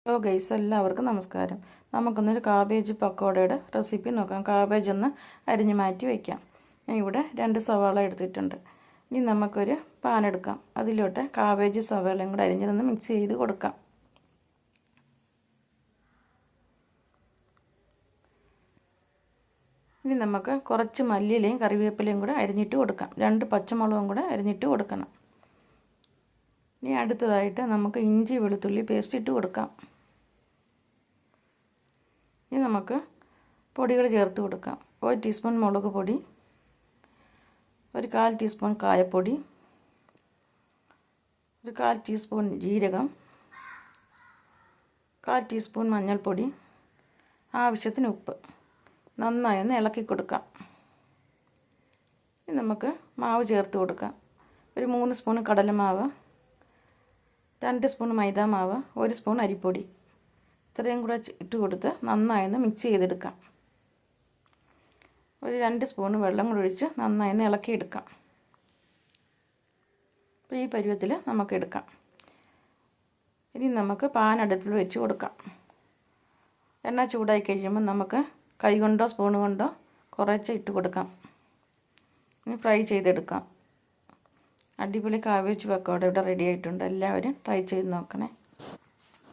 Hello guys, എല്ലാവർക്കും നമസ്കാരം. നമുക്കൊന്നൊരു cabbage പക്കോടയുടെ recipe നോക്കാം. കാബേജ് ഒന്ന് അരിഞ്ഞ് മാറ്റി വയ്ക്കാം. ഞാൻ ഇവിടെ 2 സവാള എടുത്തിട്ടുണ്ട്. ഇനി നമുക്കൊരു പാൻ എടുക്കാം. അതിലോട്ട് കാബേജ് സവാളയും കൂടെ അരിഞ്ഞതൊന്ന് മിക്സ് ചെയ്ത് കൊടുക്കാം. ഇനി നമുക്ക് കുറച്ച് മല്ലിയിലയും കറിവേപ്പിലയും കൂടെ അരിഞ്ഞിട്ട് കൊടുക്കാം. 2 പച്ചമുളകും കൂടെ അരിഞ്ഞിട്ട് കൊടുക്കണം. ഇനി അടുത്തതായിട്ട് നമുക്ക് ഇഞ്ചി വെളുത്തുള്ളി പേസ്റ്റ് ഇട്ട് കൊടുക്കാം. ഇനി നമുക്ക് പൊടികൾ ചേർത്ത് കൊടുക്കാം. 1 ടീസ്പൂൺ മുളക് പൊടി, 1/4 ടീസ്പൂൺ കായപ്പൊടി, 1/4 ടീസ്പൂൺ ജീരകം, 1/4 ടീസ്പൂൺ മഞ്ഞൾപ്പൊടി, ആവശ്യത്തിന് ഉപ്പ്. നന്നായി ഒന്ന് ഇളക്കി കൊടുക്കാം. ഇനി നമുക്ക് മാവ് ചേർത്ത് കൊടുക്കാം. ഒരു 3 സ്പൂൺ കടലമാവ്, 2 സ്പൂൺ മൈദ മാവ്, 1 സ്പൂൺ അരിപ്പൊടി. ഇത്രയും കൂടെ ഇട്ട് കൊടുത്ത് നന്നായി ഒന്ന് മിക്സ് ചെയ്തെടുക്കാം. ഒരു 2 സ്പൂൺ വെള്ളം കൂടി ഒഴിച്ച് നന്നായി ഒന്ന് ഇളക്കിയെടുക്കാം. അപ്പോൾ ഈ പരുവത്തിൽ നമുക്ക് എടുക്കാം. ഇനി നമുക്ക് പാൻ അടുപ്പിൽ വെച്ച് കൊടുക്കാം. എണ്ണ ചൂടായി കഴിയുമ്പോൾ നമുക്ക് കൈ കൊണ്ടോ സ്പൂൺ കൊണ്ടോ കുറച്ച് ഇട്ട് കൊടുക്കാം. ഇനി ഫ്രൈ ചെയ്തെടുക്കാം. അടിപൊളി കാബേജ് പക്കോട ഇവിടെ റെഡി ആയിട്ടുണ്ട്. എല്ലാവരും ട്രൈ ചെയ്ത് നോക്കണേ.